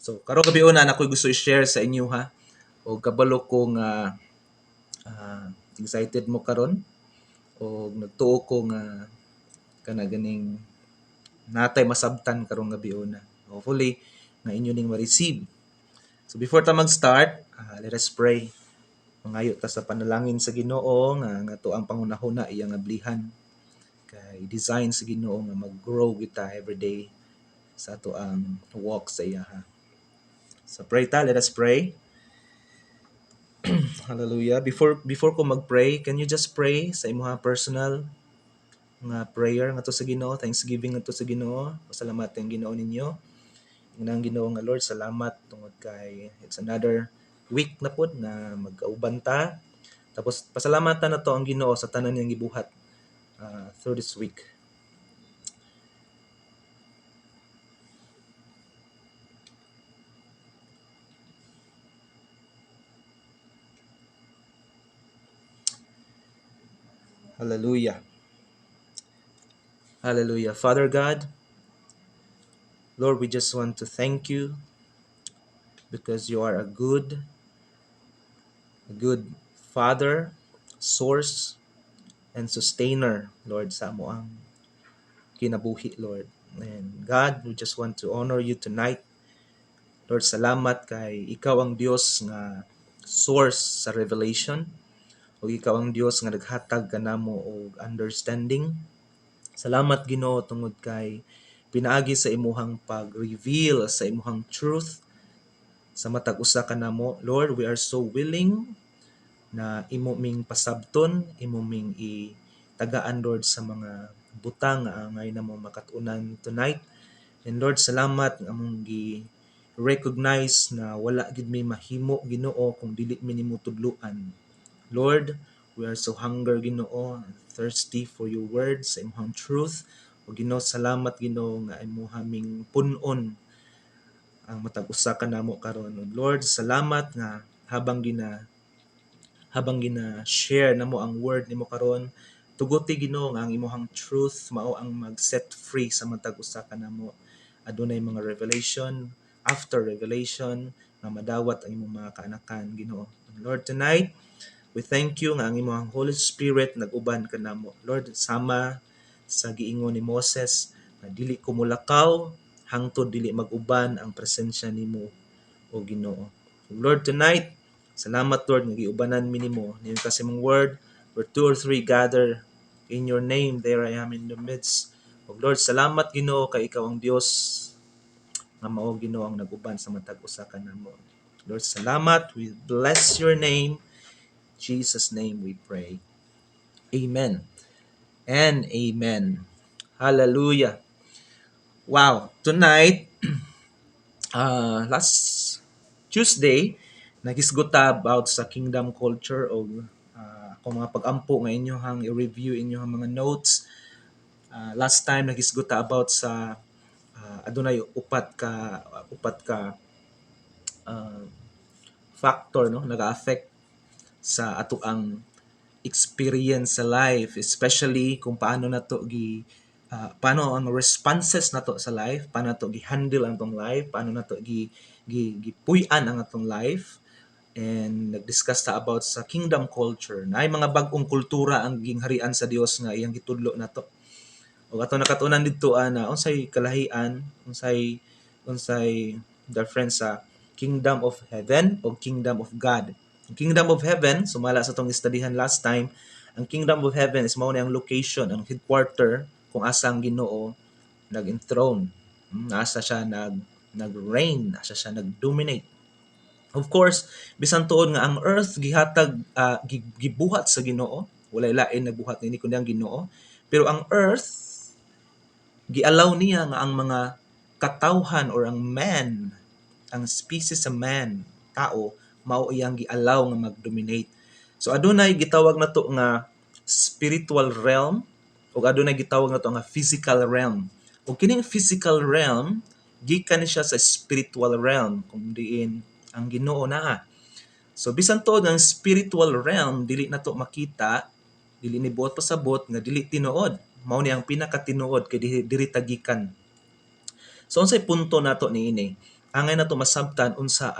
So karong gabi una na ako'y gusto i-share sa inyo ha. O kabalo ko nga excited mo karon o nagtuo ko nga kana ganing natay masabtan karong gabi una. Hopefully nga inyo ning ma-receive. So before ta mag-start, let us pray. Mangayo ta sa panalangin sa Ginoo nga to ang pangunahuna iyang ablihan kay design sa Ginoo nga mag-grow kita every day sa ato ang walk sa iya ha. So pray ta, let us pray. Hallelujah. Before ko mag-pray, can you just pray sa imong personal nga prayer nga to sa Ginoo, thanksgiving nga to sa Ginoo. Pasalamat ang Ginoo ninyo. Nang Ginoo nga Lord, salamat tungod kay it's another week na pod na mag-auban ta. Tapos pasalamatan na to ang Ginoo sa tanan niyang gibuhat through this week. Hallelujah. Hallelujah. Father God, Lord, we just want to thank you because you are a good Father, source, and sustainer, Lord, sa amo ang kinabuhi, Lord. And God, we just want to honor you tonight. Lord, salamat kay ikaw ang Dios nga source sa revelation o ikaw ang Dios nga naghatag kanamo og understanding. Salamat Ginoo tungod kay pinaagi sa imuhang pag-reveal sa imuhang truth sa matag usa kanamo. Lord, we are so willing na imo ming pasabton, imo ming itagaan Lord sa mga butang nga angay namo makatunan tonight. And Lord, salamat nga among recognize na wala gid may mahimo Ginoo kung dili mi nimo tudluan. Lord, we are so hunger Ginoo, thirsty for your words, sa imong truth. O Ginoo, salamat Ginoo nga imo haming punon ang matag usa kanamo karon. Lord, salamat nga habang gina share namo ang word nimo karon, tuguti Ginoo nga ang imong truth mao ang mag-set free sa matag usa kanamo. Adunay mga revelation after revelation nga madawat ang imong mga kaanakan Ginoo. Lord, tonight we thank you nga ang imong Holy Spirit nag-uban kanamo. Lord, sama sa giingon ni Moses na dili ko mulakaw hangtod dili mag-uban ang presensya nimo o Ginoo. Lord, tonight salamat Lord nga giubanan mi nimo niyo kasi mong word where two or three gather in your name, there I am in the midst. O Lord, salamat Ginoo kay ikaw ang Dios nga mao Ginoo ang nag-uban sa matag usa kanamo. Lord, salamat. We bless your name. In Jesus' name we pray. Amen and amen. Hallelujah. Wow, tonight last Tuesday nagisguta about sa kingdom culture o kung mga pag-ampo nga inyohang i-review inyohang mga notes. Last time nagisguta about sa adunay upat ka uh, factor no naga-affect sa ato ang experience sa life, especially kung paano nato paano ang responses nato sa life, paano nato gi-handle ang tong life, paano nato gipuy-an ang atong life. And nag-discuss ta about sa kingdom culture na ay mga bag-ong kultura ang gingharian sa Dios nga iyang gitudlo nato. O ato nakatunan didto na unsay kalahian, unsay difference sa kingdom of heaven o kingdom of God. Ang kingdom of heaven, sumala sa tong studyhan last time, ang kingdom of heaven is mao ni ang location, ang headquarter kung asa ang Ginoo nag-enthrone. Asa siya nag-reign, asa siya nag-dominate. Of course, bisan tuod nga ang earth gihatag gibuhat sa Ginoo, walay lain nagbuhat nini kundi ang Ginoo. Pero ang earth gialaw niya nga ang mga katawhan or ang man, ang species sa man, tao, mao iyang gialaw nga mag-dominate. So adunay gitawag nato nga spiritual realm ug adunay gitawag nato nga physical realm. Ug kining physical realm gikan ni siya sa spiritual realm kung diin ang Ginoo naa. So bisan tuod ang spiritual realm dili nato makita, dili ni buot pasabot nga dili tinuod. Mao ni ang pinakatinuod kay diri tagikan. So unsay punto nato niini? angay na to masabtan unsa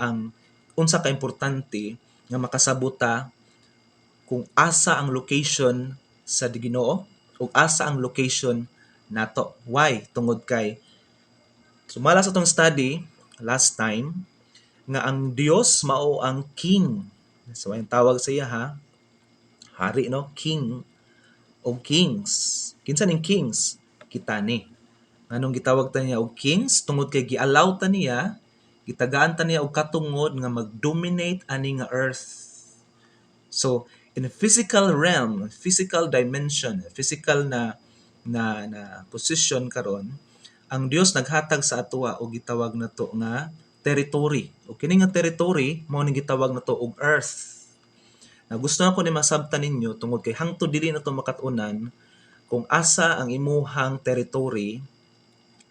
ka importante nga makasabota kung asa ang location sa Ginoo ug asa ang location nato. Why? Tungod kay sumala sa tong study last time nga ang Dios mao ang king. So ang tawag sa iya ha, hari no, king o kings. Kinsa ning kings? Kita ni. Anong gitawag ta niya og kings tungod kay gi-allow ta niya, gitagaan ta niya og katungod nga mag-dominate ani nga earth. So, in a physical realm, physical dimension, physical na position karon, ang Dios naghatag sa atoa og gitawag nato nga territory. O kini nga territory mao ning gitawag nato og earth. Na gusto ako ni masabtan ninyo tungod kay hangtod dili nato makatunan kung asa ang imuhang territory,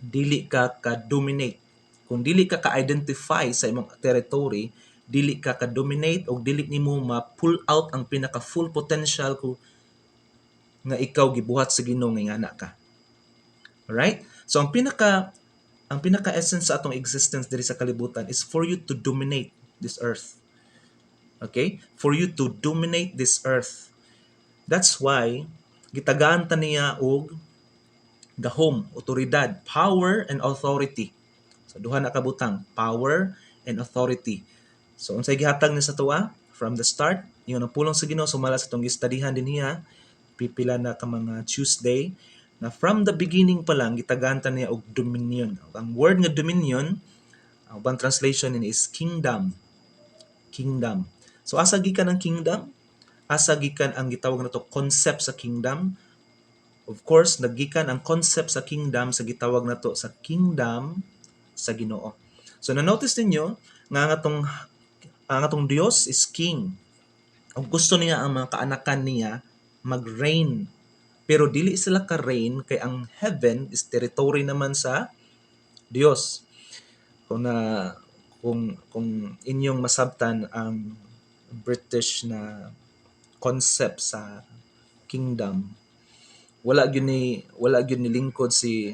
dili ka ka-dominate. Kung dili ka ka-identify sa imong territory, dili ka ka-dominate o dili nimo ma-pull out ang pinaka-full potential ko nga ikaw gibuhat sa Ginoo nga ana ka. Alright? So ang pinaka-essence sa atong existence diri sa kalibutan is for you to dominate this earth. Okay? For you to dominate this earth. That's why gitagaan ta niya og gahom, otoridad, power and authority. So duha na kabutang, power and authority. So unsay gihatag ni sa tuwa from the start, yung napulong sa Ginoo sumala sa tong gistudyhan din niya pipila na ka mga Tuesday na from the beginning pa lang gitagaan ta niya og dominion. Ang word nga dominion, ang ubang translation ni is kingdom. Kingdom. So asa gikan ang kingdom? Asa gikan ang gitawag nato concept sa kingdom? Of course, naggikan ang concept sa kingdom sa gitawag nato sa kingdom sa Ginoo. So na-notice ninyo nga ang atong Dios is king. Ang gusto niya ang mga kaanakan niya mag-reign. Pero dili sila ka-reign kay ang heaven is territory naman sa Dios. Kung inyong masabtan ang British na concept sa kingdom, wala gyud ni lingkod si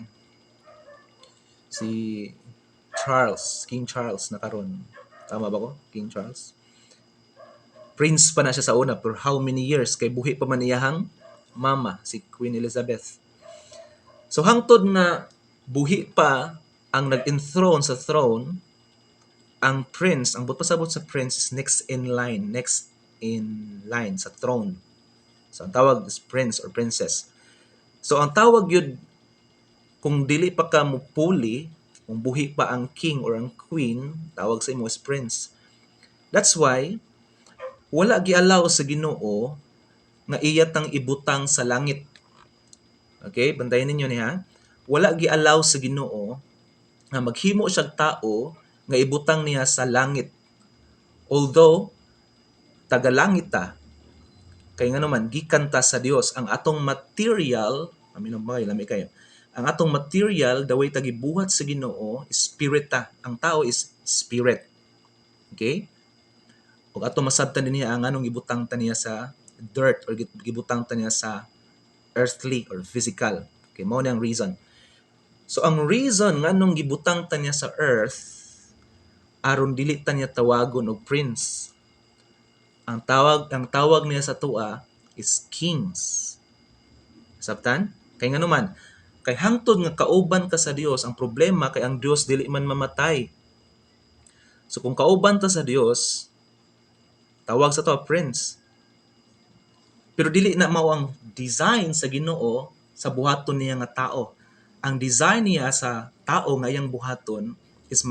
King Charles na karon. Tama ba ko? King Charles. Prince pa na siya sa una for how many years kay buhi pa man iyahang mama si Queen Elizabeth. So hangtod na buhi pa ang nag-enthrone sa throne, ang prince, ang pasabot sa prince is next in line sa throne. So ang tawag is prince or princess. So ang tawag yun, kung dili pa ka mupuli, kung buhi pa ang king or ang queen, tawag sa imo is prince. That's why wala gi-allow sa Ginoo nga iyatang ibutang sa langit. Okay, bantayan ninyo ni ha. Wala gi-allow sa Ginoo nga maghimo siya tao nga ibutang niya sa langit. Although tagalangit ta, kay nga naman gikan ta sa Dios, ang atong material, lami kayo. Ang atong material, the way ta gibuhat sa Ginoo, spirit ta. Ang tao is spirit. Okay? Ug ato masabtan din niya ang anong gibutang ta niya sa dirt or gibutang ta niya sa earthly or physical. Okay, mao ni ang reason. So ang reason nganong gibutang ta niya sa earth aron dili ta niya tawagon og prince. Ang tawag niya sa tua is kings. Sabtan? Kay nga naman, kay hangtod nga kauban ka sa Dios, ang problema kay ang Dios dili man mamatay. So kung kauban ta sa Dios, tawag sa to prince. Pero dili na mao ang design sa Ginoo sa buhaton niya nga tao. Ang design niya sa tao nga iyang buhaton is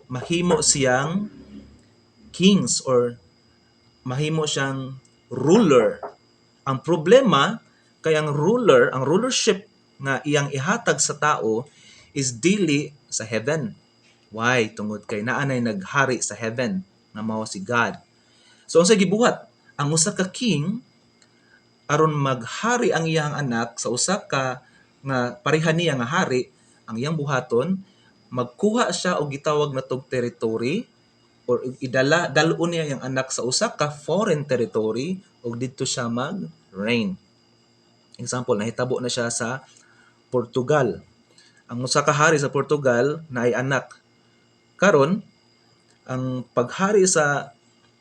mahimo siyang kings or mahimo siyang ruler. Ang problema kay ang rulership nga iyang ihatag sa tao is dili sa heaven. Why? Tungod kay naanay naghari sa heaven na mao si God. So unsay gibuhat? Ang usa ka king aron maghari ang iyang anak sa usa ka nga pareha niya nga hari, ang iyang buhaton magkuha siya og gitawag natong territory or dalon niya ang anak sa usa ka foreign territory ug didto siya mag-reign. Example, nahitabo na siya sa Portugal. Ang usa ka hari sa Portugal naay anak. Karon, ang paghari sa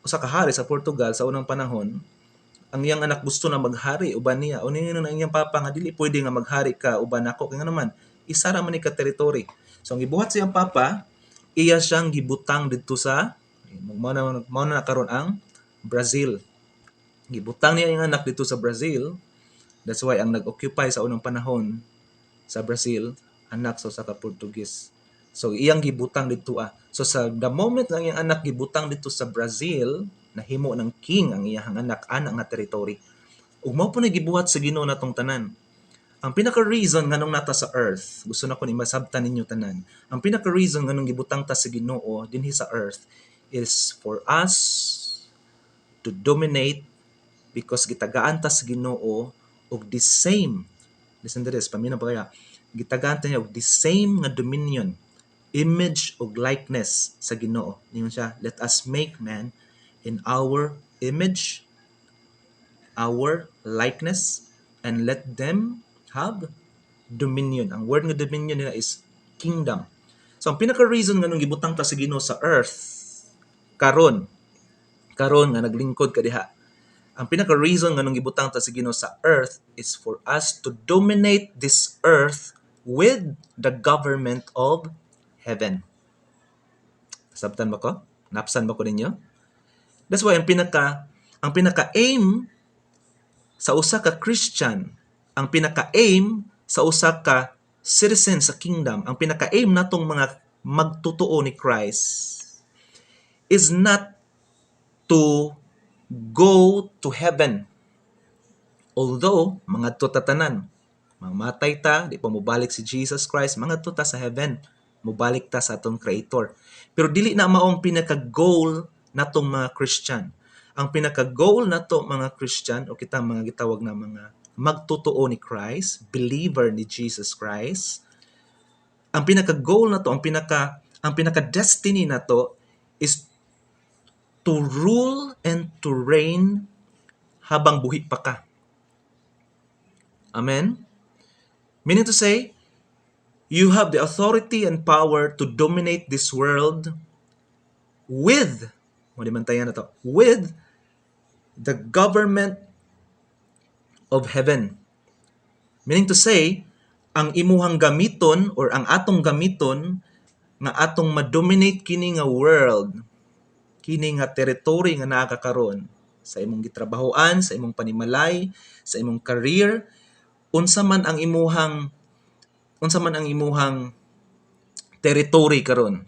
usa ka hari sa Portugal sa unang panahon, ang iyang anak gusto na maghari uban niya. O ninyo na iyang papa nga dili pwede nga maghari ka uban nako kay nga naman isa ra man ni ka territory. So ang gibuhat sa iyang papa, iya siyang gibutang didto sa mao na karon ang Brazil. Gibutang niya iyang anak dito sa Brazil. That's why ang nag-occupy sa unang panahon sa Brazil anak sa usa ka Portuguese. So iyang gibutang dito So sa the moment nga iyang anak gibutang dito sa Brazil, nahimo ng king ang iyang anak ana nga territory. Ug mao po na gibuhat sa Ginoo natong tanan. Ang pinaka reason nganong nata sa earth, gusto na ko ni masabtan ninyo tanan. Ang pinaka reason nganong gibutang ta sa Ginoo dinhi sa earth is for us to dominate because gitagaan ta sa Ginoo og the same, listen to this, paminaw pa kaya, gitagaan ta niya og the same nga dominion, image og likeness sa Ginoo. Ningon siya, let us make man in our image, our likeness, and let them have dominion. Ang word nga dominion nila is kingdom. So ang pinaka reason nga nung gibutang ta sa Ginoo sa earth karon nga naglingkod ka diha, ang pinaka-reason nga nung gibutang ta sa Ginoo sa earth is for us to dominate this earth with the government of heaven. Sabtan ba ko? Napsan ba ko ninyo? That's why ang pinaka-aim sa usa ka Christian, ang pinaka-aim sa usa ka citizen sa kingdom, ang pinaka-aim natong mga magtutuo ni Christ is not to go to heaven. Although, mga tatanan, mamatay ta, di pa mubalik si Jesus Christ, mga ta sa heaven, mubalik ta sa atong Creator. Pero dili na maong pinaka-goal natong mga Christian. Ang pinaka-goal nato mga Christian, o kita mga gitawag na mga magtutuo ni Christ, believer ni Jesus Christ, ang pinaka-goal nato, ang pinaka-destiny nato is to rule and to reign habang buhi pa ka. Amen? Meaning to say, you have the authority and power to dominate this world with, with the government of heaven. Meaning to say, ang imuhang gamiton or ang atong gamiton nga atong ma-dominate kini nga world, kini nga territory nga naa ka karon sa imong gitrabahoan, sa imong panimalay, sa imong career, unsa man ang imuhang territory karon.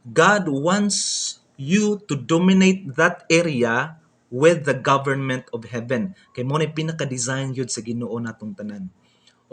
God wants you to dominate that area with the government of heaven. Kay mo ni pinaka-design yun sa Ginoo natong tanan.